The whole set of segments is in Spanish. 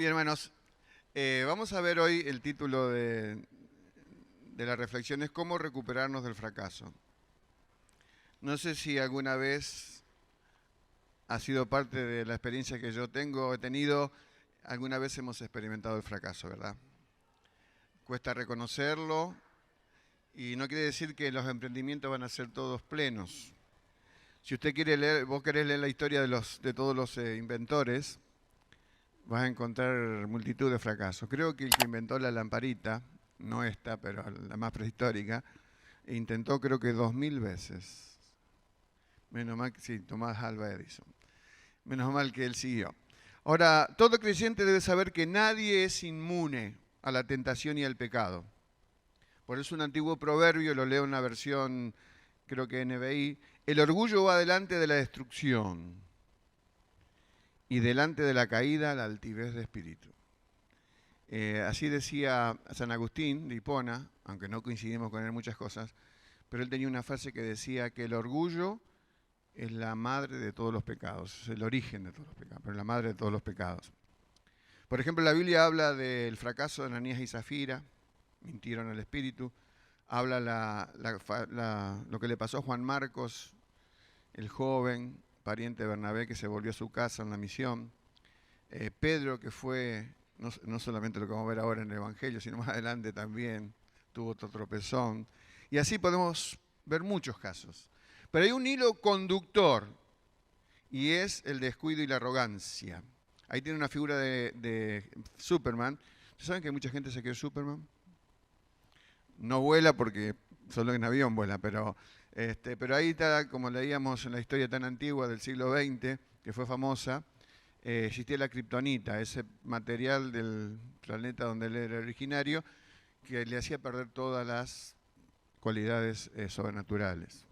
bien, hermanos. Vamos a ver hoy el título de la reflexión es cómo recuperarnos del fracaso. No sé si alguna vez ha sido parte de la experiencia que yo he tenido, alguna vez hemos experimentado el fracaso, ¿verdad? Cuesta reconocerlo y no quiere decir que los emprendimientos van a ser todos plenos. Si usted quiere leer, vos querés leer la historia de todos los inventores, vas a encontrar multitud de fracasos. Creo que el que inventó la lamparita, no esta, pero la más prehistórica, intentó creo que 2000 veces. Menos mal que sí, Tomás Alva Edison. Menos mal que él siguió. Ahora, todo creyente debe saber que nadie es inmune a la tentación y al pecado. Por eso un antiguo proverbio, lo leo en la versión, creo que NBI, el orgullo va delante de la destrucción y delante de la caída la altivez de espíritu. Así decía San Agustín de Hipona, aunque no coincidimos con él en muchas cosas, pero él tenía una frase que decía que el orgullo es la madre de todos los pecados, es el origen de todos los pecados, pero la madre de todos los pecados. Por ejemplo, la Biblia habla del fracaso de Ananías y Zafira, mintieron al espíritu, habla lo que le pasó a Juan Marcos, el joven pariente de Bernabé que se volvió a su casa en la misión, Pedro que fue, no solamente lo que vamos a ver ahora en el Evangelio, sino más adelante también tuvo otro tropezón, y así podemos ver muchos casos. Pero hay un hilo conductor, y es el descuido y la arrogancia. Ahí tiene una figura de Superman. ¿Ustedes saben que mucha gente se cree Superman? No vuela porque solo en avión vuela, pero ahí está, como leíamos en la historia tan antigua del siglo XX, que fue famosa, existía la kriptonita, ese material del planeta donde él era originario, que le hacía perder todas las cualidades sobrenaturales.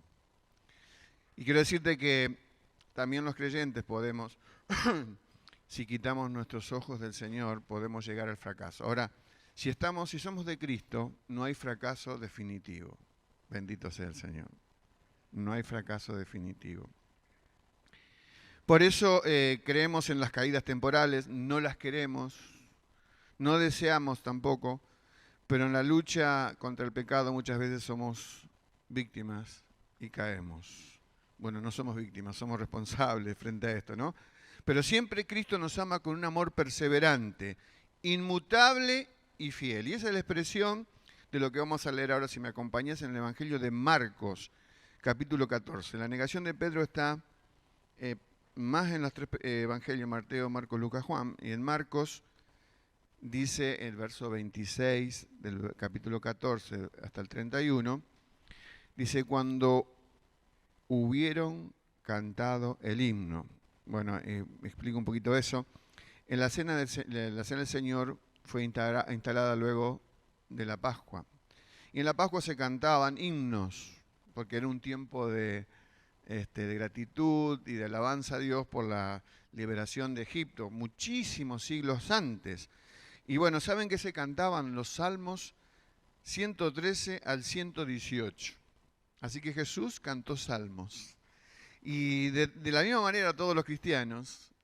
Y quiero decirte que también los creyentes podemos, si quitamos nuestros ojos del Señor, podemos llegar al fracaso. Ahora, si somos de Cristo, no hay fracaso definitivo. Bendito sea el Señor. No hay fracaso definitivo. Por eso creemos en las caídas temporales, no las queremos, no deseamos tampoco, pero en la lucha contra el pecado muchas veces somos víctimas y caemos. Bueno, no somos víctimas, somos responsables frente a esto, ¿no? Pero siempre Cristo nos ama con un amor perseverante, inmutable y fiel. Y esa es la expresión de lo que vamos a leer ahora, si me acompañas, en el Evangelio de Marcos, capítulo 14. La negación de Pedro está más en los tres evangelios, Mateo, Marcos, Lucas, Juan, y en Marcos dice el verso 26 del capítulo 14 hasta el 31, dice, cuando hubieron cantado el himno. Bueno, explico un poquito eso. En la cena del Señor fue instalada luego de la Pascua. Y en la Pascua se cantaban himnos, porque era un tiempo de gratitud y de alabanza a Dios por la liberación de Egipto, muchísimos siglos antes. Y bueno, ¿saben qué se cantaban? Los salmos 113 al 118. Así que Jesús cantó salmos. Y de la misma manera todos los cristianos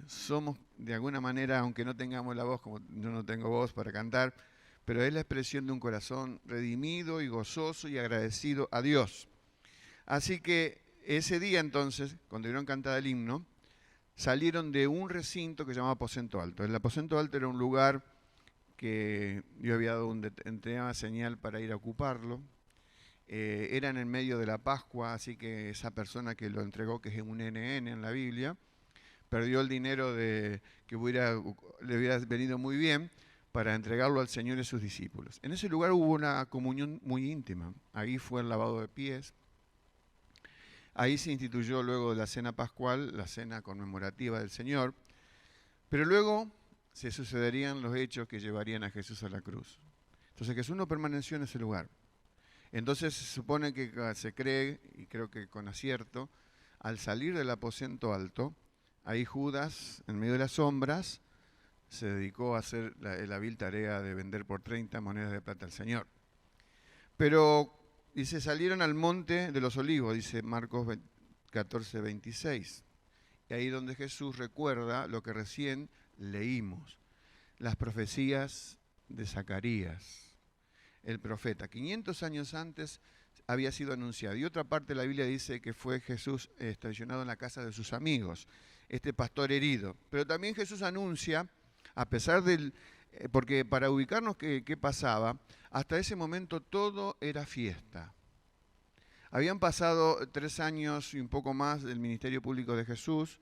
somos de alguna manera, aunque no tengamos la voz, como yo no tengo voz para cantar, pero es la expresión de un corazón redimido y gozoso y agradecido a Dios. Así que ese día entonces, cuando vieron cantar el himno, salieron de un recinto que se llamaba Aposento Alto. El Aposento Alto era un lugar que yo había dado una señal para ir a ocuparlo. Era en el medio de la Pascua, así que esa persona que lo entregó, que es un NN en la Biblia, perdió el dinero que le hubiera venido muy bien para entregarlo al Señor y a sus discípulos. En ese lugar hubo una comunión muy íntima. Ahí fue el lavado de pies. Ahí se instituyó luego de la cena pascual, la cena conmemorativa del Señor, pero luego se sucederían los hechos que llevarían a Jesús a la cruz. Entonces Jesús no permaneció en ese lugar. Entonces se supone que se cree, y creo que con acierto, al salir del aposento alto, ahí Judas, en medio de las sombras, se dedicó a hacer la vil tarea de vender por 30 monedas de plata al Señor. Pero dice, salieron al monte de los olivos, dice Marcos 14, 26. Y ahí donde Jesús recuerda lo que recién leímos las profecías de Zacarías, el profeta. 500 años antes había sido anunciado. Y otra parte de la Biblia dice que fue Jesús estacionado en la casa de sus amigos, este pastor herido. Pero también Jesús anuncia, a pesar del... porque para ubicarnos qué pasaba, hasta ese momento todo era fiesta. Habían pasado 3 años y un poco más del ministerio público de Jesús,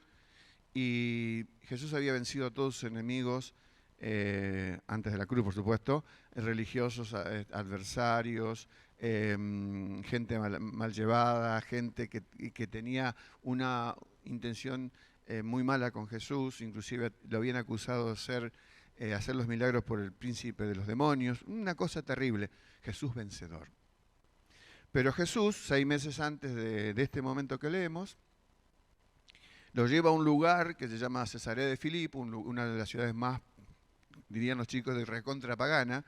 y Jesús había vencido a todos sus enemigos, antes de la cruz, por supuesto, religiosos, adversarios, gente mal llevada, gente que tenía una intención muy mala con Jesús, inclusive lo habían acusado de hacer los milagros por el príncipe de los demonios, una cosa terrible. Jesús vencedor. Pero Jesús, 6 meses antes de este momento que leemos, lo lleva a un lugar que se llama Cesarea de Filipo, una de las ciudades más, dirían los chicos, de recontra pagana,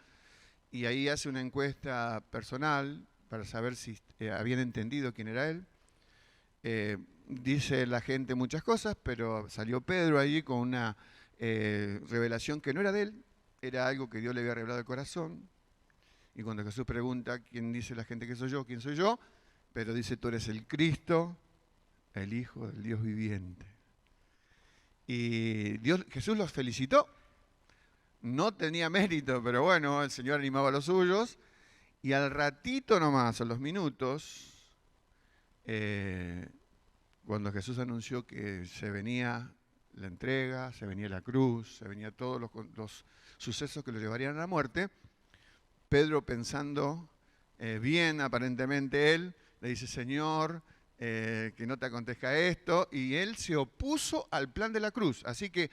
y ahí hace una encuesta personal para saber si habían entendido quién era él. Dice la gente muchas cosas, pero salió Pedro allí con una revelación que no era de él, era algo que Dios le había revelado al corazón. Y cuando Jesús pregunta quién dice la gente que soy yo, quién soy yo, Pedro dice: tú eres el Cristo, el Hijo del Dios viviente. Y Jesús los felicitó. No tenía mérito, pero bueno, el Señor animaba a los suyos. Y al ratito nomás, a los minutos, cuando Jesús anunció que se venía la entrega, se venía la cruz, se venía todos los sucesos que lo llevarían a la muerte, Pedro, pensando bien aparentemente él, le dice: Señor, que no te acontezca esto, y él se opuso al plan de la cruz. Así que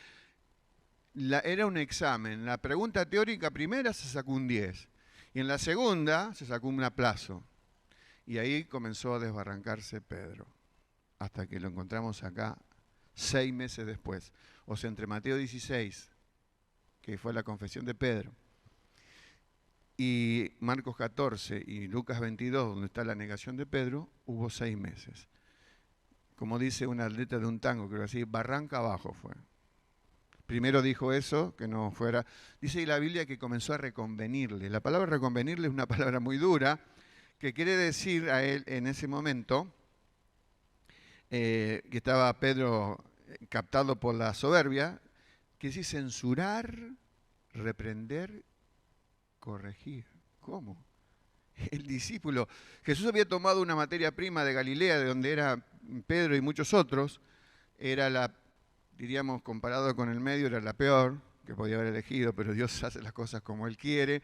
era un examen. La pregunta teórica primera se sacó un 10, y en la segunda se sacó un aplazo. Y ahí comenzó a desbarrancarse Pedro, hasta que lo encontramos acá 6 meses después. O sea, entre Mateo 16, que fue la confesión de Pedro, y Marcos 14 y Lucas 22, donde está la negación de Pedro, hubo 6 meses. Como dice una letra de un tango, creo así, barranca abajo fue. Primero dijo eso, que no fuera... Dice la Biblia que comenzó a reconvenirle. La palabra reconvenirle es una palabra muy dura, que quiere decir a él en ese momento, que estaba Pedro captado por la soberbia, que dice censurar, reprender, corregir. ¿Cómo? El discípulo. Jesús había tomado una materia prima de Galilea, de donde era Pedro y muchos otros. Era la, diríamos, comparado con el medio, era la peor que podía haber elegido, pero Dios hace las cosas como Él quiere,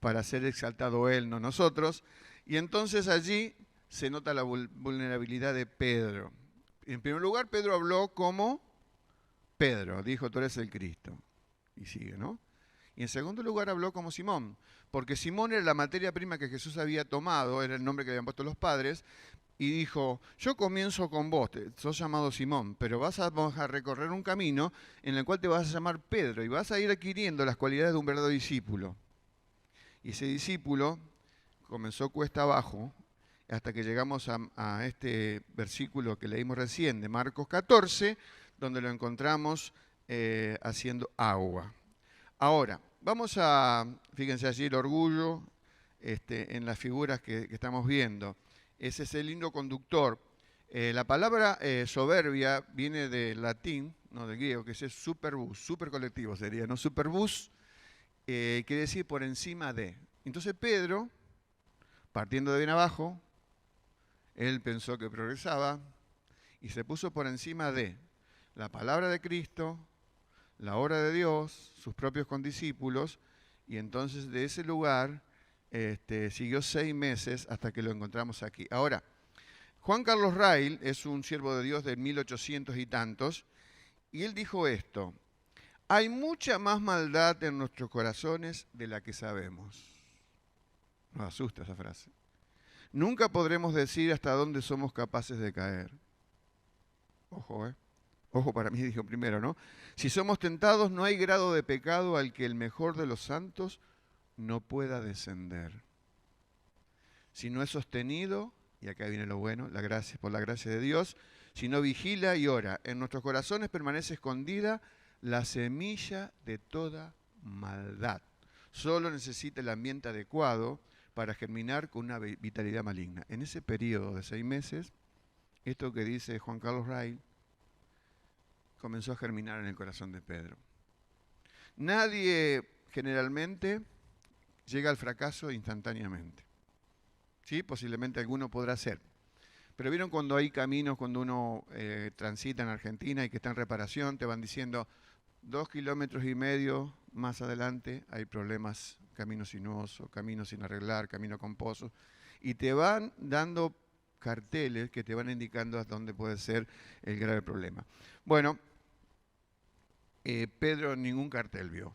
para ser exaltado Él, no nosotros. Y entonces allí se nota la vulnerabilidad de Pedro. En primer lugar, Pedro habló como Pedro, dijo: tú eres el Cristo. Y sigue, ¿no? Y en segundo lugar habló como Simón, porque Simón era la materia prima que Jesús había tomado, era el nombre que habían puesto los padres, y dijo: yo comienzo con vos, sos llamado Simón, pero vas a recorrer un camino en el cual te vas a llamar Pedro, y vas a ir adquiriendo las cualidades de un verdadero discípulo. Y ese discípulo comenzó cuesta abajo, hasta que llegamos a este versículo que leímos recién, de Marcos 14, donde lo encontramos haciendo agua. Ahora, vamos a, fíjense allí el orgullo en las figuras que estamos viendo. Ese es el hilo conductor. La palabra soberbia viene del latín, no del griego, que es superbus, supercolectivo sería, ¿no? Superbus quiere decir por encima de. Entonces Pedro, partiendo de bien abajo, él pensó que progresaba y se puso por encima de la palabra de Cristo, la obra de Dios, sus propios condiscípulos, y entonces de ese lugar siguió 6 meses hasta que lo encontramos aquí. Ahora, Juan Carlos Rail es un siervo de Dios de 1800 y tantos, y él dijo esto: hay mucha más maldad en nuestros corazones de la que sabemos. Nos asusta esa frase. Nunca podremos decir hasta dónde somos capaces de caer. Ojo, Ojo, para mí dijo primero, ¿no? Si somos tentados, no hay grado de pecado al que el mejor de los santos no pueda descender. Si no es sostenido, y acá viene lo bueno, por la gracia de Dios, si no vigila y ora, en nuestros corazones permanece escondida la semilla de toda maldad. Solo necesita el ambiente adecuado para germinar con una vitalidad maligna. En ese periodo de 6 meses, esto que dice Juan Carlos Ray comenzó a germinar en el corazón de Pedro. Nadie generalmente llega al fracaso instantáneamente. ¿Sí? Posiblemente alguno podrá ser. Pero vieron cuando hay caminos, cuando uno transita en Argentina y que está en reparación, te van diciendo 2,5 kilómetros más adelante hay problemas, caminos sinuosos, caminos sin arreglar, camino con pozos, y te van dando carteles que te van indicando hasta dónde puede ser el grave problema. Bueno, Pedro ningún cartel vio.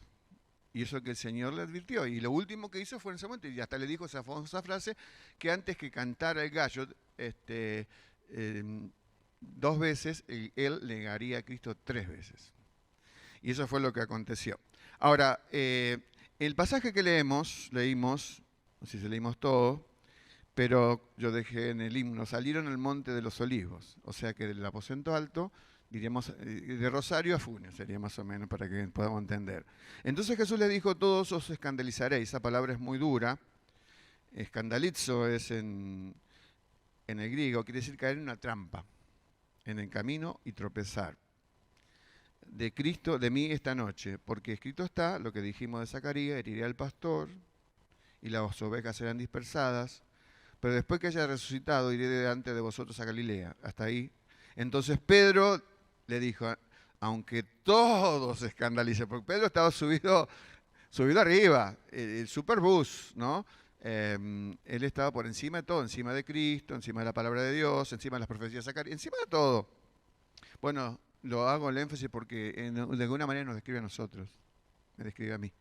Y eso que el Señor le advirtió. Y lo último que hizo fue en ese momento, y hasta le dijo esa famosa frase, que antes que cantara el gallo, 2 veces, él negaría a Cristo 3 veces. Y eso fue lo que aconteció. Ahora, el pasaje que leímos, no sé si leímos todo, pero yo dejé en el himno, salieron al monte de los olivos, o sea que del aposento alto, diríamos, de Rosario a Funes, sería más o menos para que podamos entender. Entonces Jesús les dijo, todos os escandalizaréis, esa palabra es muy dura, escandalizo es en el griego, quiere decir caer en una trampa, en el camino y tropezar. De Cristo, de mí esta noche, porque escrito está lo que dijimos de Zacarías, heriré al pastor y las ovejas serán dispersadas, pero después que haya resucitado iré delante de vosotros a Galilea. Hasta ahí. Entonces Pedro le dijo, aunque todos se escandalicen, porque Pedro estaba subido arriba, el superbús, ¿no? Él estaba por encima de todo, encima de Cristo, encima de la palabra de Dios, encima de las profecías de Zacarías, encima de todo. Bueno, lo hago el énfasis porque de alguna manera nos describe a nosotros, me describe a mí,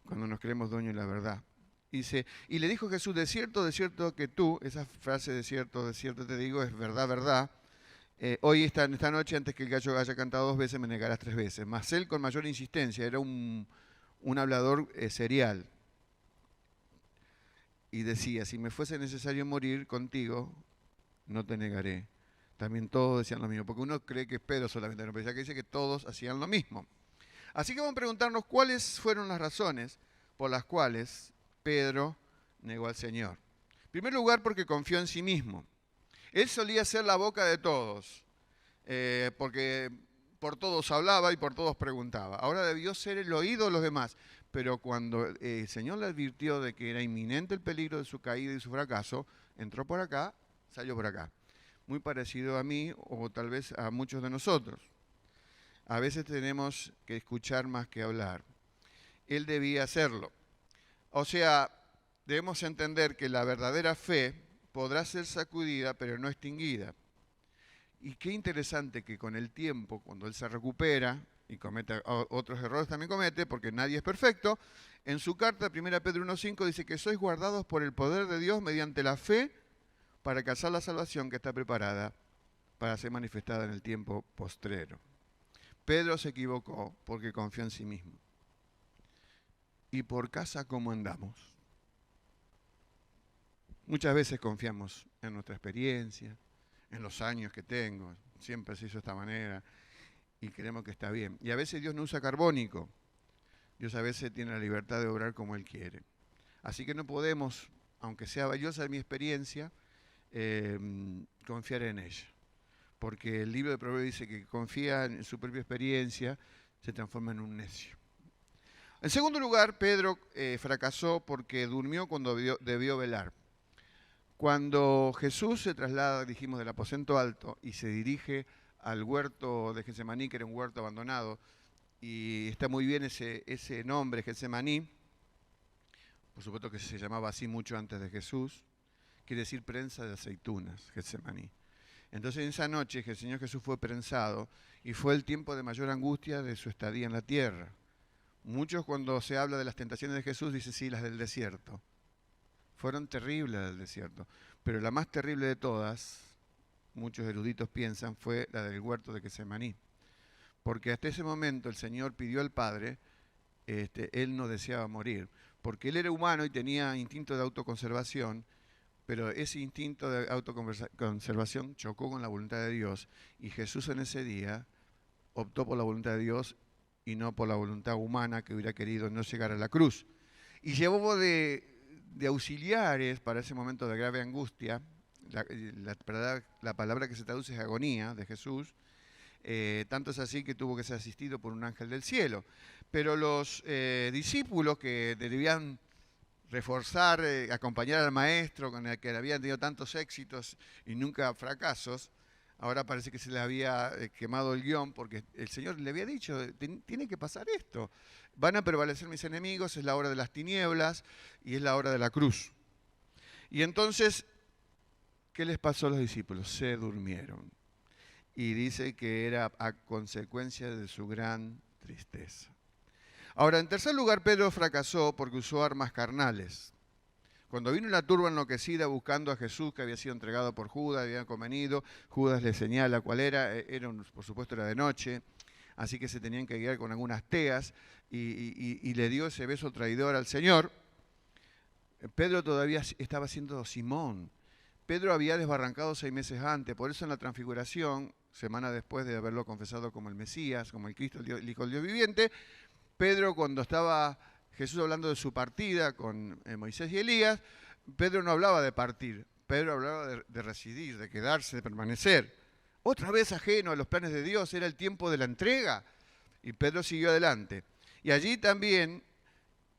cuando nos creemos dueños de la verdad. Dice, y le dijo Jesús, de cierto que tú, esa frase de cierto te digo, es verdad, verdad. Hoy, esta noche, antes que el gallo haya cantado 2 veces, me negarás 3 veces. Mas él con mayor insistencia, era un hablador serial. Y decía, si me fuese necesario morir contigo, no te negaré. También todos decían lo mismo, porque uno cree que es Pedro solamente, no, pero ya que dice que todos hacían lo mismo. Así que vamos a preguntarnos cuáles fueron las razones por las cuales Pedro negó al Señor. En primer lugar, porque confió en sí mismo. Él solía ser la boca de todos, porque por todos hablaba y por todos preguntaba. Ahora debió ser el oído de los demás. Pero cuando el Señor le advirtió de que era inminente el peligro de su caída y su fracaso, entró por acá, salió por acá. Muy parecido a mí o tal vez a muchos de nosotros. A veces tenemos que escuchar más que hablar. Él debía hacerlo. O sea, debemos entender que la verdadera fe podrá ser sacudida, pero no extinguida. Y qué interesante que con el tiempo, cuando él se recupera y comete otros errores también comete, porque nadie es perfecto, en su carta, 1 Pedro 1,5, dice que sois guardados por el poder de Dios mediante la fe para alcanzar la salvación que está preparada para ser manifestada en el tiempo postrero. Pedro se equivocó porque confió en sí mismo. ¿Y por casa cómo andamos? Muchas veces confiamos en nuestra experiencia, en los años que tengo, siempre se hizo de esta manera y creemos que está bien. Y a veces Dios no usa carbónico, Dios a veces tiene la libertad de obrar como Él quiere. Así que no podemos, aunque sea valiosa mi experiencia, confiar en ella. Porque el libro de Proverbios dice que confía en su propia experiencia, se transforma en un necio. En segundo lugar, Pedro fracasó porque durmió cuando debió velar. Cuando Jesús se traslada, dijimos, del aposento alto y se dirige al huerto de Getsemaní, que era un huerto abandonado, y está muy bien ese nombre, Getsemaní, por supuesto que se llamaba así mucho antes de Jesús, quiere decir prensa de aceitunas, Getsemaní. Entonces en esa noche el Señor Jesús fue prensado y fue el tiempo de mayor angustia de su estadía en la tierra. Muchos cuando se habla de las tentaciones de Jesús dicen sí, las del desierto. Fueron terribles las del desierto, pero la más terrible de todas, muchos eruditos piensan, fue la del huerto de Getsemaní. Porque hasta ese momento el Señor pidió al Padre, Él no deseaba morir, porque Él era humano y tenía instinto de autoconservación, pero ese instinto de autoconservación chocó con la voluntad de Dios y Jesús en ese día optó por la voluntad de Dios y no por la voluntad humana que hubiera querido no llegar a la cruz. Y llevó de auxiliares para ese momento de grave angustia, la palabra que se traduce es agonía de Jesús, tanto es así que tuvo que ser asistido por un ángel del cielo. Pero los discípulos que debían reforzar, acompañar al maestro con el que habían tenido tantos éxitos y nunca fracasos, ahora parece que se le había quemado el guión porque el Señor le había dicho, tiene que pasar esto. Van a prevalecer mis enemigos, es la hora de las tinieblas y es la hora de la cruz. Y entonces, ¿qué les pasó a los discípulos? Se durmieron. Y dice que era a consecuencia de su gran tristeza. Ahora, en tercer lugar, Pedro fracasó porque usó armas carnales. Cuando vino una turba enloquecida buscando a Jesús, que había sido entregado por Judas, había convenido, Judas le señala cuál era, por supuesto era de noche, así que se tenían que guiar con algunas teas, y le dio ese beso traidor al Señor. Pedro todavía estaba siendo Simón. Pedro había desbarrancado 6 meses antes, por eso en la transfiguración, semana después de haberlo confesado como el Mesías, como el Cristo, el Hijo del Dios viviente, Pedro, cuando estaba Jesús hablando de su partida con Moisés y Elías, Pedro no hablaba de partir, Pedro hablaba de residir, de quedarse, de permanecer. Otra vez ajeno a los planes de Dios, era el tiempo de la entrega, y Pedro siguió adelante. Y allí también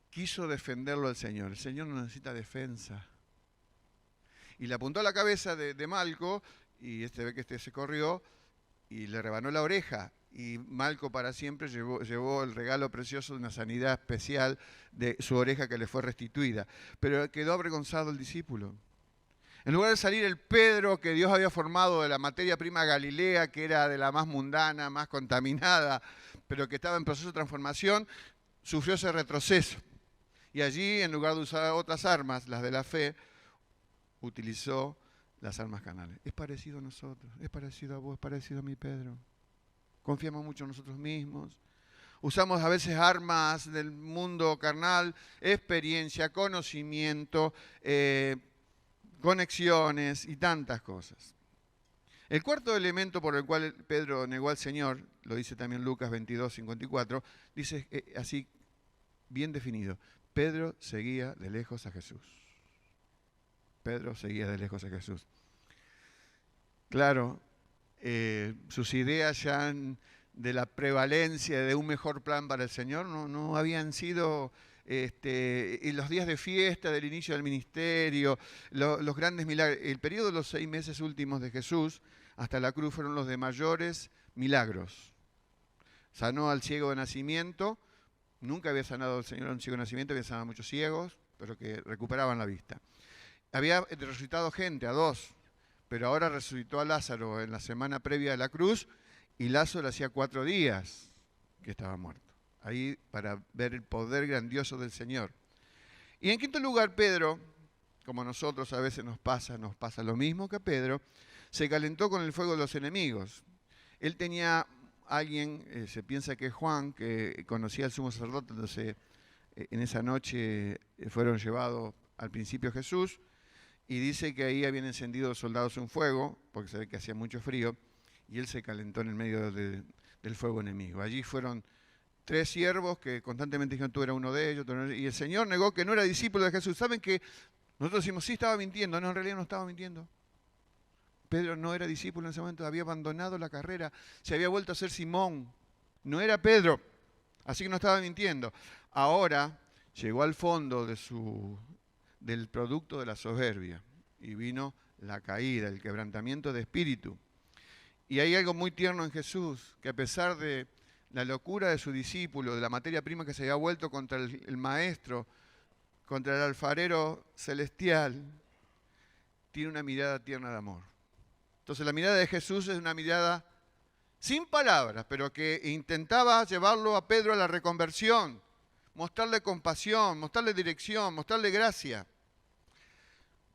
quiso defenderlo al Señor. El Señor no necesita defensa. Y le apuntó a la cabeza de Malco, y ve que este se corrió, y le rebanó la oreja. Y Malco para siempre llevó el regalo precioso de una sanidad especial de su oreja que le fue restituida. Pero quedó avergonzado el discípulo. En lugar de salir el Pedro que Dios había formado de la materia prima Galilea, que era de la más mundana, más contaminada, pero que estaba en proceso de transformación, sufrió ese retroceso. Y allí, en lugar de usar otras armas, las de la fe, utilizó las armas carnales. Es parecido a nosotros, es parecido a vos, es parecido a mí, Pedro. Confiamos mucho en nosotros mismos. Usamos a veces armas del mundo carnal, experiencia, conocimiento, conexiones y tantas cosas. El cuarto elemento por el cual Pedro negó al Señor, lo dice también Lucas 22:54, dice así bien definido: Pedro seguía de lejos a Jesús. Pedro seguía de lejos a Jesús. Claro, sus ideas ya de la prevalencia de un mejor plan para el Señor no habían sido en los días de fiesta del inicio del ministerio, los grandes milagros. El periodo de los 6 meses últimos de Jesús hasta la cruz fueron los de mayores milagros. Sanó al ciego de nacimiento, nunca había sanado el Señor a un ciego de nacimiento, había sanado a muchos ciegos, pero que recuperaban la vista. Había resucitado gente, a 2, pero ahora resucitó a Lázaro en la semana previa a la cruz, y Lázaro hacía 4 días que estaba muerto. Ahí para ver el poder grandioso del Señor. Y en quinto lugar, Pedro, como nosotros a veces nos pasa lo mismo que Pedro, se calentó con el fuego de los enemigos. Él tenía alguien, se piensa que es Juan, que conocía al sumo sacerdote, entonces en esa noche fueron llevados al principio a Jesús, y dice que ahí habían encendido los soldados un fuego, porque se ve que hacía mucho frío, y él se calentó en el medio del fuego enemigo. Allí fueron 3 siervos que constantemente dijeron: tú eras uno de ellos, y el Señor negó que no era discípulo de Jesús. ¿Saben que nosotros decimos, sí, estaba mintiendo? No, en realidad no estaba mintiendo. Pedro no era discípulo en ese momento, había abandonado la carrera, se había vuelto a ser Simón, no era Pedro, así que no estaba mintiendo. Ahora llegó al fondo del producto de la soberbia, y vino la caída, el quebrantamiento de espíritu. Y hay algo muy tierno en Jesús, que a pesar de la locura de su discípulo, de la materia prima que se había vuelto contra el maestro, contra el alfarero celestial, tiene una mirada tierna de amor. Entonces la mirada de Jesús es una mirada sin palabras, pero que intentaba llevarlo a Pedro a la reconversión, mostrarle compasión, mostrarle dirección, mostrarle gracia.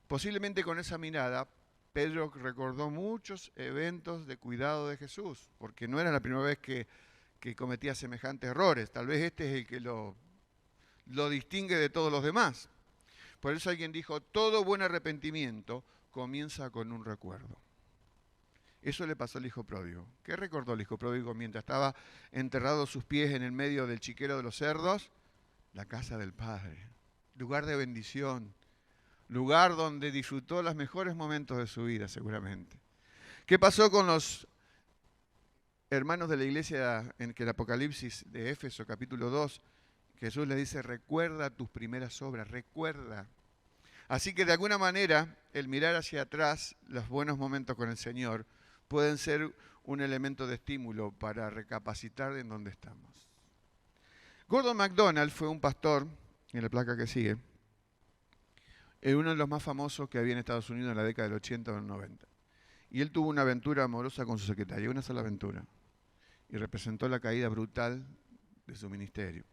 Posiblemente con esa mirada, Pedro recordó muchos eventos de cuidado de Jesús, porque no era la primera vez que cometía semejantes errores. Tal vez este es el que lo distingue de todos los demás. Por eso alguien dijo: todo buen arrepentimiento comienza con un recuerdo. Eso le pasó al hijo pródigo. ¿Qué recordó el hijo pródigo mientras estaba enterrado sus pies en el medio del chiquero de los cerdos? La casa del Padre, lugar de bendición, lugar donde disfrutó los mejores momentos de su vida seguramente. ¿Qué pasó con los hermanos de la iglesia en que el Apocalipsis de Éfeso capítulo 2, Jesús les dice, recuerda tus primeras obras, recuerda? Así que de alguna manera el mirar hacia atrás, los buenos momentos con el Señor, pueden ser un elemento de estímulo para recapacitar en dónde estamos. Gordon MacDonald fue un pastor, en la placa que sigue, uno de los más famosos que había en Estados Unidos en la década del 80 o del 90. Y él tuvo una aventura amorosa con su secretaria, una sola aventura, y representó la caída brutal de su ministerio.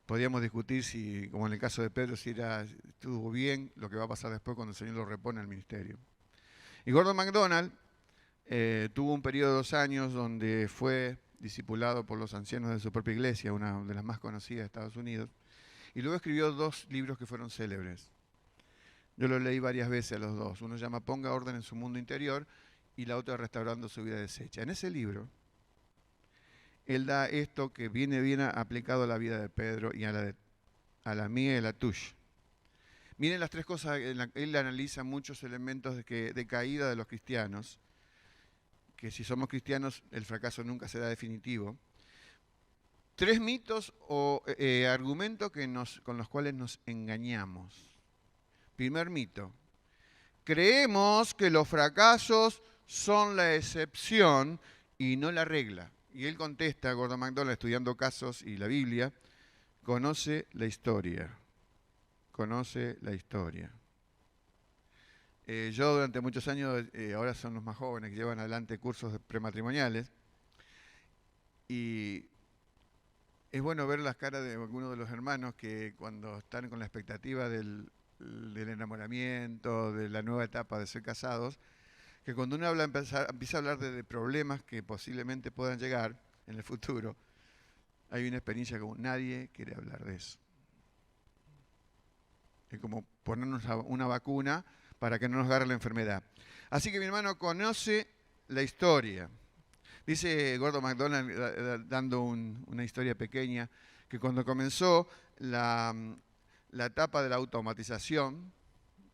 Podríamos discutir si, como en el caso de Pedro, si estuvo bien lo que va a pasar después cuando el Señor lo repone al ministerio. Y Gordon MacDonald tuvo un periodo de 2 años donde fue discipulado por los ancianos de su propia iglesia, una de las más conocidas de Estados Unidos, y luego escribió 2 libros que fueron célebres. Yo los leí varias veces a los 2. Uno se llama Ponga orden en su mundo interior y la otra Restaurando su vida deshecha. En ese libro, él da esto que viene bien aplicado a la vida de Pedro y a la mía y a la tuya. Miren las 3 cosas, él analiza muchos elementos de caída de los cristianos, que si somos cristianos el fracaso nunca será definitivo. 3 mitos o argumentos con los cuales nos engañamos. Primer mito, creemos que los fracasos son la excepción y no la regla. Y él contesta, Gordon MacDonald, estudiando casos y la Biblia, conoce la historia. Conoce la historia. Yo durante muchos años, ahora son los más jóvenes que llevan adelante cursos prematrimoniales, y es bueno ver las caras de algunos de los hermanos que cuando están con la expectativa del enamoramiento, de la nueva etapa de ser casados, que cuando uno empieza a hablar de problemas que posiblemente puedan llegar en el futuro, hay una experiencia como nadie quiere hablar de eso. Es como ponernos una vacuna para que no nos agarre la enfermedad. Así que mi hermano conoce la historia. Dice Gordon MacDonald, dando una historia pequeña, que cuando comenzó la etapa de la automatización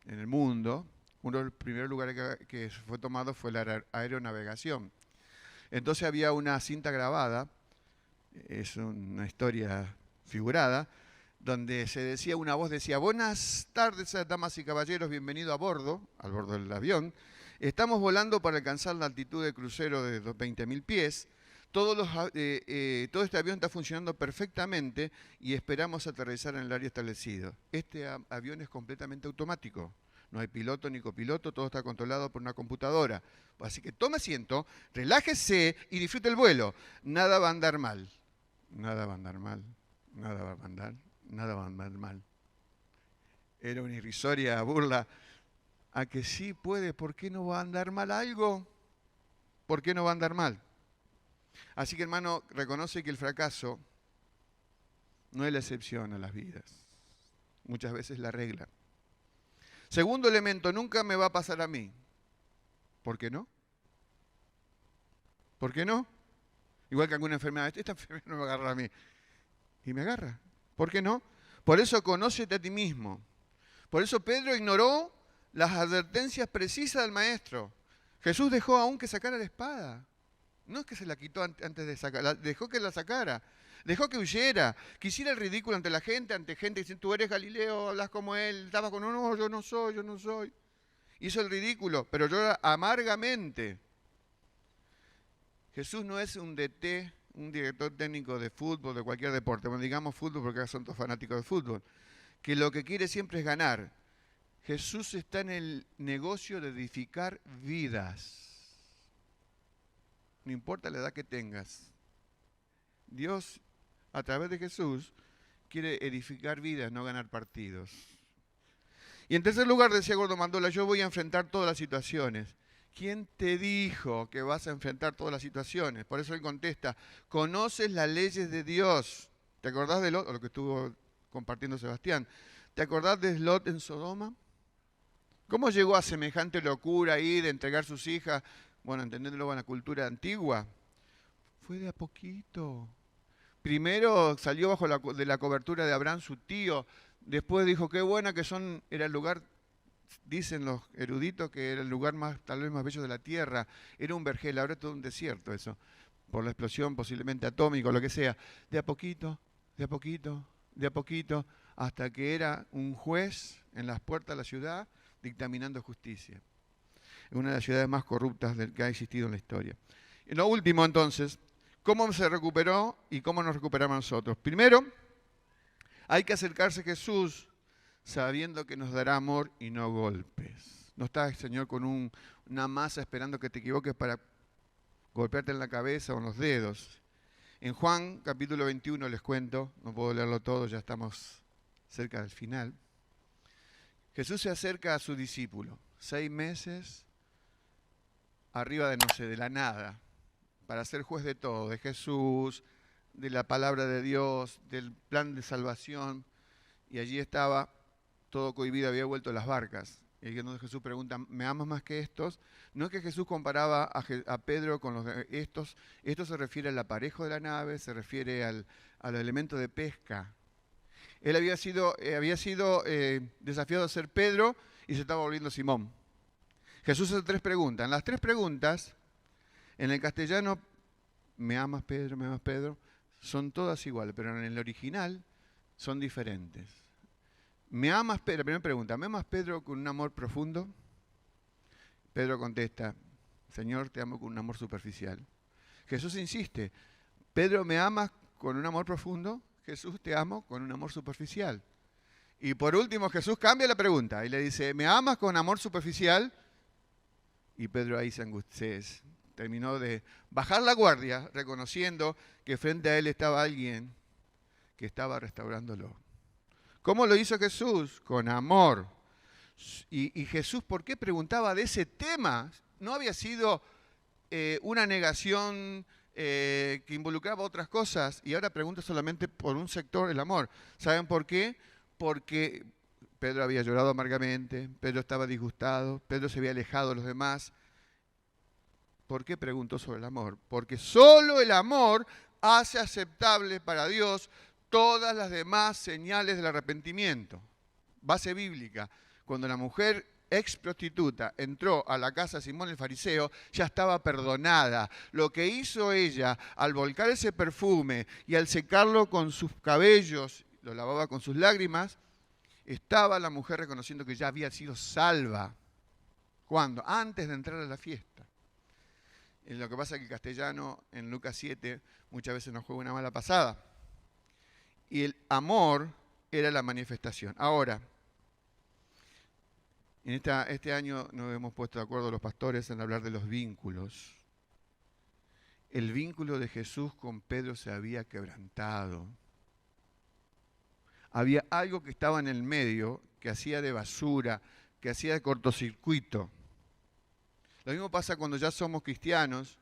en el mundo, uno de los primeros lugares que fue tomado fue la aeronavegación. Entonces había una cinta grabada, es una historia figurada, donde se decía, una voz decía, buenas tardes, damas y caballeros, bienvenido al bordo del avión. Estamos volando para alcanzar la altitud de crucero de 20.000 pies. Todo este avión está funcionando perfectamente y esperamos aterrizar en el área establecido. Este avión es completamente automático. No hay piloto ni copiloto, todo está controlado por una computadora. Así que tome asiento, relájese y disfrute el vuelo. Nada va a andar mal. Nada va a andar mal. Nada va a andar mal. Era una irrisoria burla. A que sí puede, ¿por qué no va a andar mal algo? ¿Por qué no va a andar mal? Así que, hermano, reconoce que el fracaso no es la excepción a las vidas. Muchas veces la regla. Segundo elemento, nunca me va a pasar a mí. ¿Por qué no? ¿Por qué no? Igual que alguna enfermedad. Esta enfermedad no me agarra a mí. Y me agarra. ¿Por qué no? Por eso conócete a ti mismo. Por eso Pedro ignoró las advertencias precisas del maestro. Jesús dejó aún que sacara la espada. No es que se la quitó antes de sacarla, dejó que la sacara. Dejó que huyera, que hiciera el ridículo ante gente que dice, tú eres Galileo, hablas como él, estabas con no, yo no soy. Hizo el ridículo, pero llora amargamente. Jesús no es un DT, un director técnico de fútbol, de cualquier deporte, bueno, digamos fútbol porque acá son todos fanáticos de fútbol, que lo que quiere siempre es ganar. Jesús está en el negocio de edificar vidas. No importa la edad que tengas. Dios, a través de Jesús, quiere edificar vidas, no ganar partidos. Y en tercer lugar, decía Gordon MacDonald, yo voy a enfrentar todas las situaciones. ¿Quién te dijo que vas a enfrentar todas las situaciones? Por eso él contesta, conoces las leyes de Dios. ¿Te acordás de Lot? O lo que estuvo compartiendo Sebastián. ¿Te acordás de Lot en Sodoma? ¿Cómo llegó a semejante locura ahí de entregar sus hijas? Bueno, entendiéndolo en la cultura antigua, fue de a poquito. Primero salió bajo de la cobertura de Abraham, su tío. Después dijo, qué buena que son, era el lugar, dicen los eruditos, que era el lugar más, tal vez más bello de la tierra. Era un vergel, ahora es todo un desierto eso, por la explosión posiblemente atómica o lo que sea. De a poquito, de a poquito, de a poquito, hasta que era un juez en las puertas de la ciudad dictaminando justicia. Es una de las ciudades más corruptas que ha existido en la historia. Y lo último entonces, ¿cómo se recuperó y cómo nos recuperamos nosotros? Primero, hay que acercarse a Jesús sabiendo que nos dará amor y no golpes. No está el Señor con una masa esperando que te equivoques para golpearte en la cabeza o en los dedos. En Juan capítulo 21 les cuento, no puedo leerlo todo, ya estamos cerca del final. Jesús se acerca a su discípulo, 6 meses, arriba de, no sé, de la nada, para ser juez de todo, de Jesús, de la palabra de Dios, del plan de salvación. Y allí estaba, todo cohibido, había vuelto las barcas. Y entonces Jesús pregunta, ¿me amas más que estos? No es que Jesús comparaba a Pedro con los de estos. Esto se refiere al aparejo de la nave, se refiere a los elementos de pesca. Él había sido desafiado a ser Pedro y se estaba volviendo Simón. Jesús hace 3 preguntas. En las 3 preguntas, en el castellano, ¿me amas Pedro? Son todas iguales, pero en el original son diferentes. ¿Me amas Pedro? La primera pregunta, ¿me amas Pedro con un amor profundo? Pedro contesta, Señor, te amo con un amor superficial. Jesús insiste, Pedro, ¿me amas con un amor profundo? Jesús, te amo con un amor superficial. Y por último, Jesús cambia la pregunta y le dice, ¿me amas con amor superficial? Y Pedro ahí se angustió, terminó de bajar la guardia, reconociendo que frente a él estaba alguien que estaba restaurándolo. ¿Cómo lo hizo Jesús? Con amor. Y Jesús, ¿por qué preguntaba de ese tema? No había sido una negación que involucraba otras cosas, y ahora pregunta solamente por un sector, el amor. ¿Saben por qué? Porque Pedro había llorado amargamente, Pedro estaba disgustado, Pedro se había alejado de los demás. ¿Por qué preguntó sobre el amor? Porque solo el amor hace aceptable para Dios todas las demás señales del arrepentimiento. Base bíblica. Cuando la mujer ex prostituta entró a la casa de Simón el fariseo, ya estaba perdonada. Lo que hizo ella al volcar ese perfume y al secarlo con sus cabellos, lo lavaba con sus lágrimas, estaba la mujer reconociendo que ya había sido salva. ¿Cuándo? Antes de entrar a la fiesta. Lo que pasa es que el castellano en Lucas 7 muchas veces nos juega una mala pasada. Y el amor era la manifestación. Ahora, en este año nos hemos puesto de acuerdo los pastores en hablar de los vínculos. El vínculo de Jesús con Pedro se había quebrantado. Había algo que estaba en el medio, que hacía de basura, que hacía de cortocircuito. Lo mismo pasa cuando ya somos cristianos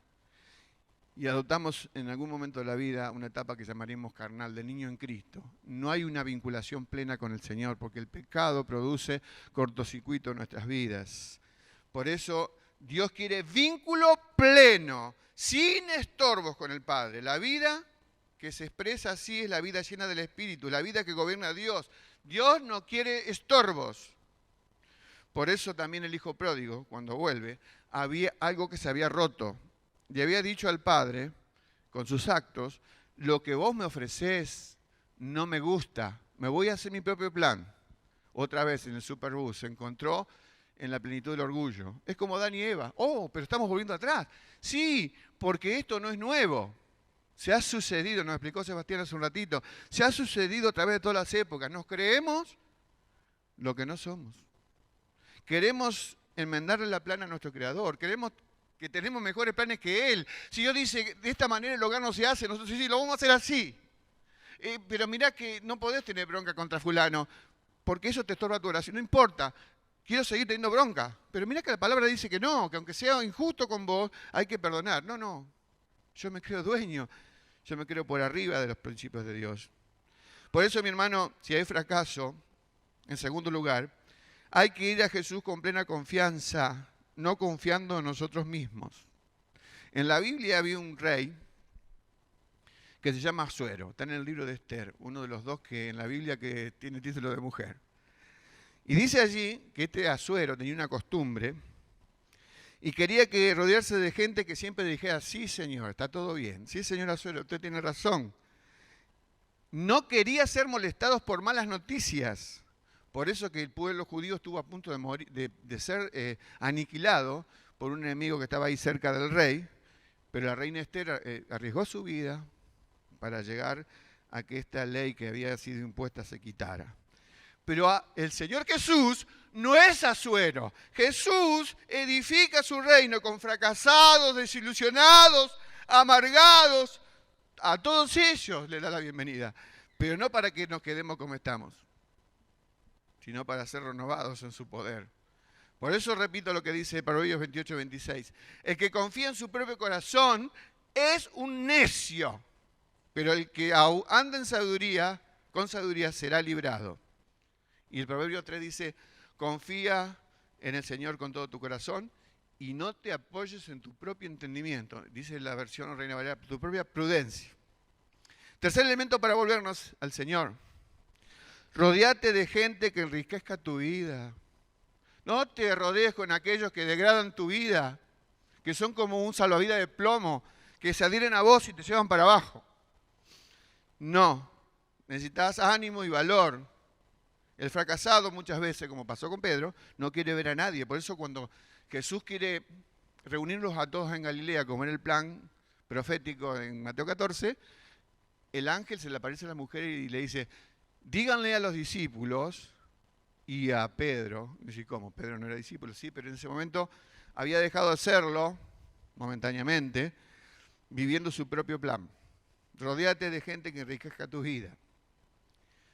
y adoptamos en algún momento de la vida una etapa que llamaríamos carnal, de niño en Cristo. No hay una vinculación plena con el Señor, porque el pecado produce cortocircuito en nuestras vidas. Por eso Dios quiere vínculo pleno, sin estorbos con el Padre. La vida que se expresa así es la vida llena del Espíritu, la vida que gobierna a Dios. Dios no quiere estorbos. Por eso también el hijo pródigo, cuando vuelve, había algo que se había roto. Y había dicho al Padre, con sus actos, lo que vos me ofrecés no me gusta, me voy a hacer mi propio plan. Otra vez en el Superbus se encontró en la plenitud del orgullo. Es como Adán y Eva. Oh, pero estamos volviendo atrás. Sí, porque esto no es nuevo. Se ha sucedido, nos explicó Sebastián hace un ratito, se ha sucedido a través de todas las épocas. Nos creemos lo que no somos. Queremos enmendarle la plana a nuestro Creador. Queremos que tenemos mejores planes que Él. Si Dios dice, de esta manera el hogar no se hace, nosotros sí, lo vamos a hacer así. Pero mirá que no podés tener bronca contra fulano, porque eso te estorba tu oración. No importa, quiero seguir teniendo bronca. Pero mirá que la palabra dice que no, que aunque sea injusto con vos, hay que perdonar. No, yo me creo dueño, yo me creo por arriba de los principios de Dios. Por eso, mi hermano, si hay fracaso, en segundo lugar, Hay que ir a Jesús con plena confianza, no confiando en nosotros mismos. En la Biblia había un rey que se llama Asuero, está en el libro de Esther, uno de los dos que en la Biblia que tiene título de mujer. Y dice allí que este Asuero tenía una costumbre y quería que rodearse de gente que siempre dijera, sí señor, está todo bien, sí señor Asuero, usted tiene razón. No quería ser molestados por malas noticias. Por eso que el pueblo judío estuvo a punto de morir, de ser aniquilado por un enemigo que estaba ahí cerca del rey, pero la reina Esther arriesgó su vida para llegar a que esta ley que había sido impuesta se quitara. Pero el Señor Jesús no es Asuero. Jesús edifica su reino con fracasados, desilusionados, amargados. A todos ellos le da la bienvenida, pero no para que nos quedemos como estamos, sino para ser renovados en su poder. Por eso repito lo que dice Proverbios 28-26. El que confía en su propio corazón es un necio, pero el que anda en sabiduría, con sabiduría será librado. Y el Proverbio 3 dice, confía en el Señor con todo tu corazón y no te apoyes en tu propio entendimiento. Dice la versión Reina Valera, tu propia prudencia. Tercer elemento para volvernos al Señor. Rodéate de gente que enriquezca tu vida. No te rodees con aquellos que degradan tu vida, que son como un salvavidas de plomo, que se adhieren a vos y te llevan para abajo. No, necesitas ánimo y valor. El fracasado muchas veces, como pasó con Pedro, no quiere ver a nadie. Por eso cuando Jesús quiere reunirlos a todos en Galilea, como era el plan profético en Mateo 14, el ángel se le aparece a la mujer y le dice, díganle a los discípulos y a Pedro, dice, ¿cómo? Pedro no era discípulo, sí, pero en ese momento había dejado de serlo, momentáneamente, viviendo su propio plan. Rodéate de gente que enriquezca tu vida.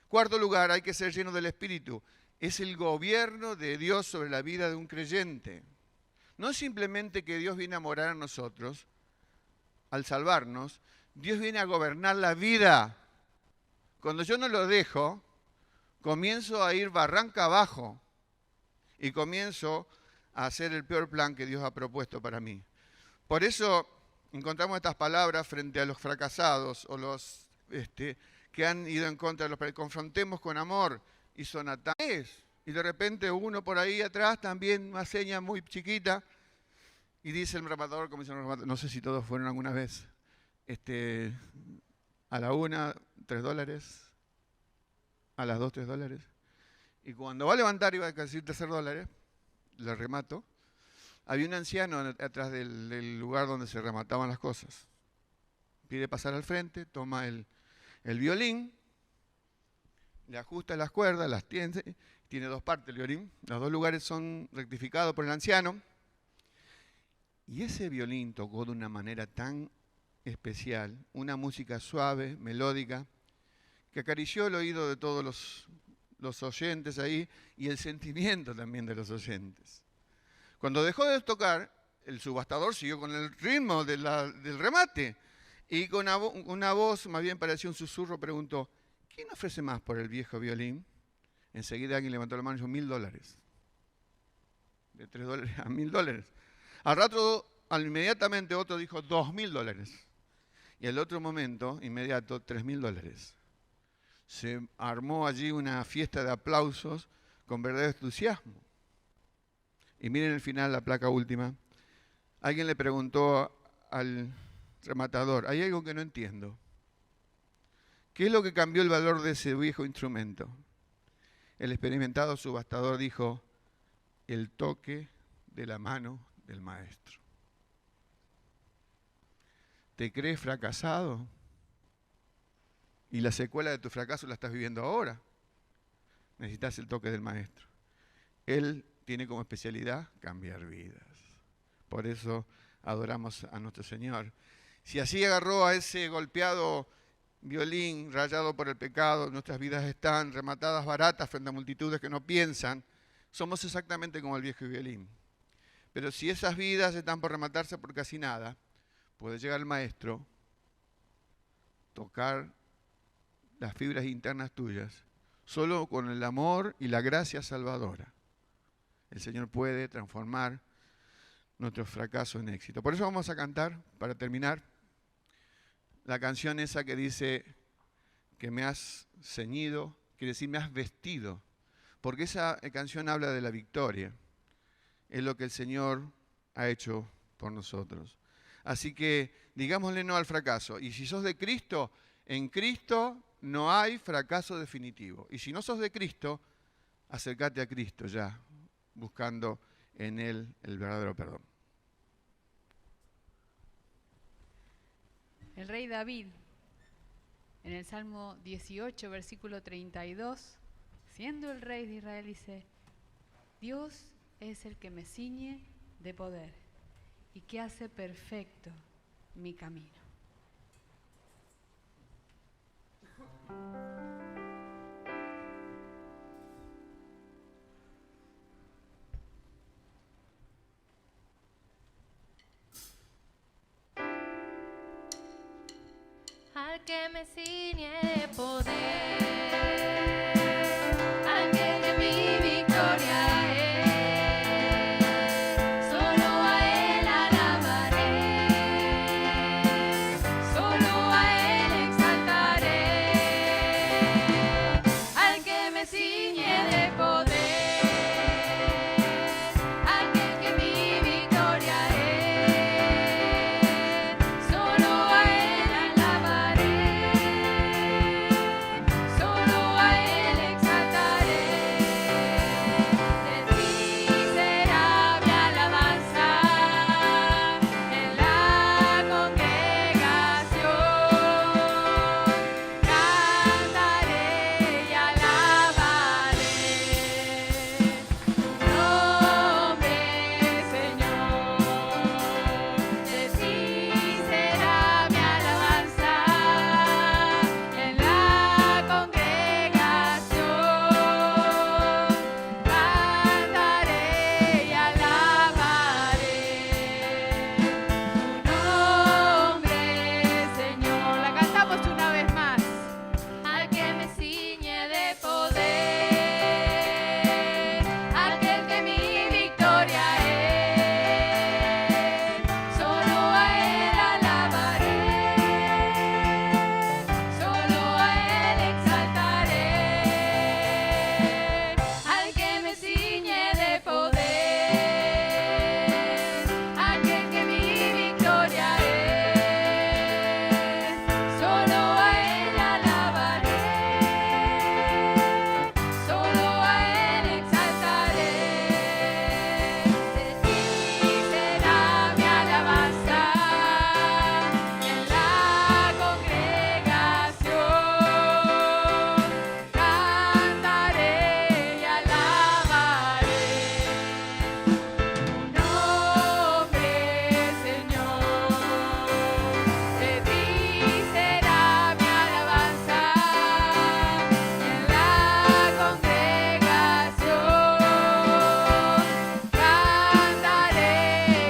Cuarto lugar, hay que ser lleno del Espíritu. Es el gobierno de Dios sobre la vida de un creyente. No es simplemente que Dios viene a morar en nosotros, al salvarnos, Dios viene a gobernar la vida. Cuando yo no lo dejo, comienzo a ir barranca abajo y comienzo a hacer el peor plan que Dios ha propuesto para mí. Por eso encontramos estas palabras frente a los fracasados o los que han ido en contra de los... Confrontemos con amor y son ataques. Y de repente uno por ahí atrás también una seña muy chiquita y dice el rematador, como dice el rematador, no sé si todos fueron alguna vez, a la una, $3, a las dos, $3. Y cuando va a levantar y va a decir $3, le remato, había un anciano atrás del lugar donde se remataban las cosas. Pide pasar al frente, toma el violín, le ajusta las cuerdas, las tiene dos partes el violín, los dos lugares son rectificados por el anciano, y ese violín tocó de una manera tan especial, una música suave, melódica, que acarició el oído de todos los oyentes ahí y el sentimiento también de los oyentes. Cuando dejó de tocar, el subastador siguió con el ritmo del remate y con una voz más bien parecía un susurro preguntó, ¿quién ofrece más por el viejo violín? Enseguida alguien levantó la mano y dijo, $1.000. De $3 a $1.000. Al rato, inmediatamente otro dijo $2.000. Y al otro momento, inmediato, $3.000. Se armó allí una fiesta de aplausos con verdadero entusiasmo. Y miren el final, la placa última. Alguien le preguntó al rematador, hay algo que no entiendo. ¿Qué es lo que cambió el valor de ese viejo instrumento? El experimentado subastador dijo, el toque de la mano del maestro. ¿Te crees fracasado? Y la secuela de tu fracaso la estás viviendo ahora. Necesitas el toque del maestro. Él tiene como especialidad cambiar vidas. Por eso adoramos a nuestro Señor. Si así agarró a ese golpeado violín rayado por el pecado, nuestras vidas están rematadas baratas frente a multitudes que no piensan, somos exactamente como el viejo violín. Pero si esas vidas están por rematarse por casi nada, puede llegar el maestro, tocar las fibras internas tuyas, solo con el amor y la gracia salvadora. El Señor puede transformar nuestro fracaso en éxito. Por eso vamos a cantar, para terminar, la canción esa que dice que me has ceñido, quiere decir me has vestido, porque esa canción habla de la victoria. Es lo que el Señor ha hecho por nosotros. Así que digámosle no al fracaso. Y si sos de Cristo, en Cristo no hay fracaso definitivo. Y si no sos de Cristo, acércate a Cristo ya, buscando en Él el verdadero perdón. El rey David, en el Salmo 18, versículo 32, siendo el rey de Israel, dice: Dios es el que me ciñe de poder y que hace perfecto mi camino. Al que me ciñe de poder, al que de mi victoria es, solo a Él alabaré, solo a Él exaltaré. Al que me ciñe de poder, al que mi victoria es, solo a Él alabaré, solo a Él exaltaré. De ti será mi alabanza en la congregación, cantaré y alabaré tu nombre, Señor. De ti será mi alabanza en la congregación, cantaré y alabaré tu nombre, Señor. La cantamos una vez más. Al que me ciñe de poder, aquel que mi victoria es, solo a Él alabaré, solo a Él exaltaré. Al que me ciñe de poder, aquel que mi victoria es, solo a Él alabaré, solo a Él exaltaré. De ti será mi alabanza en la congregación, cantaré y alabaré tu nombre, Señor. De ti será mi alabanza en la congregación, cantaré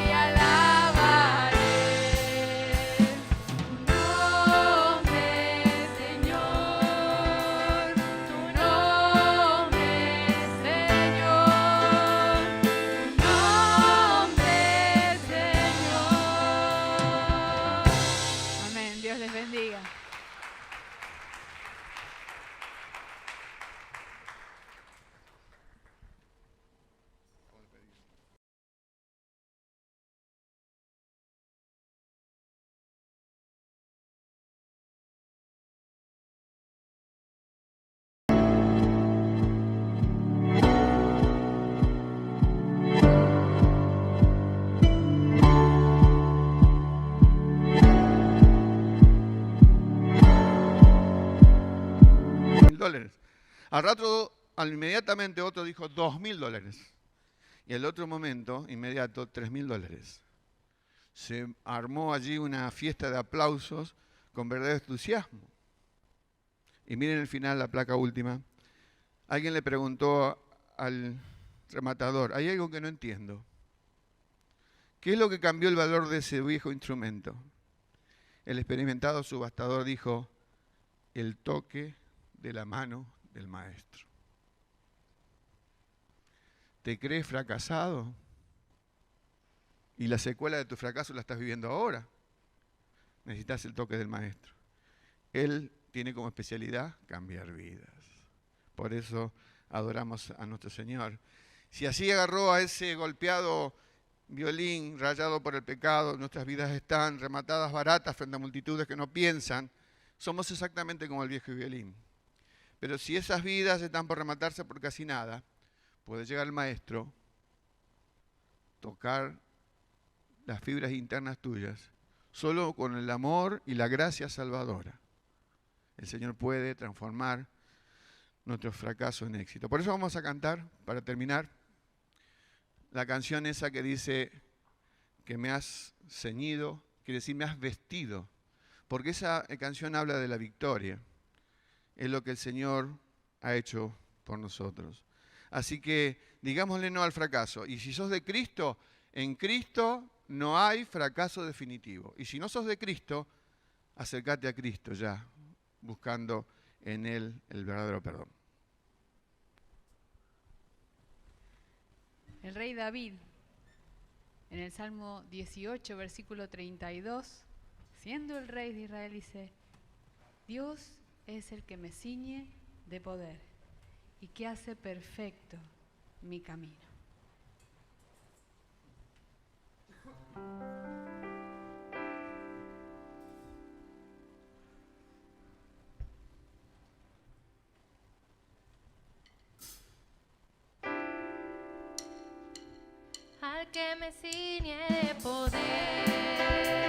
y alabaré tu nombre, Señor, tu nombre, Señor, tu nombre, Señor. Amén. Dios les bendiga. $1,000. Al rato, inmediatamente otro dijo $2,000. Y al otro momento, inmediato, $3,000. Se armó allí una fiesta de aplausos con verdadero entusiasmo. Y miren el final, la placa última. Alguien le preguntó al rematador: hay algo que no entiendo. ¿Qué es lo que cambió el valor de ese viejo instrumento? El experimentado subastador dijo: el toque de la mano del maestro. ¿Te crees fracasado? Y la secuela de tu fracaso la estás viviendo ahora. Necesitas el toque del Maestro. Él tiene como especialidad cambiar vidas. Por eso adoramos a nuestro Señor. Si así agarró a ese golpeado violín rayado por el pecado, nuestras vidas están rematadas baratas frente a multitudes que no piensan, somos exactamente como el viejo violín. Pero si esas vidas están por rematarse por casi nada, puede llegar el Maestro, tocar las fibras internas tuyas, solo con el amor y la gracia salvadora. El Señor puede transformar nuestros fracasos en éxito. Por eso vamos a cantar, para terminar, la canción esa que dice que me has ceñido, quiere decir me has vestido, porque esa canción habla de la victoria. Es lo que el Señor ha hecho por nosotros. Así que digámosle no al fracaso. Y si sos de Cristo, en Cristo no hay fracaso definitivo. Y si no sos de Cristo, acércate a Cristo ya, buscando en Él el verdadero perdón. El rey David, en el Salmo 18, versículo 32, siendo el rey de Israel, dice: Dios es el que me ciñe de poder y que hace perfecto mi camino. Al que me ciñe de poder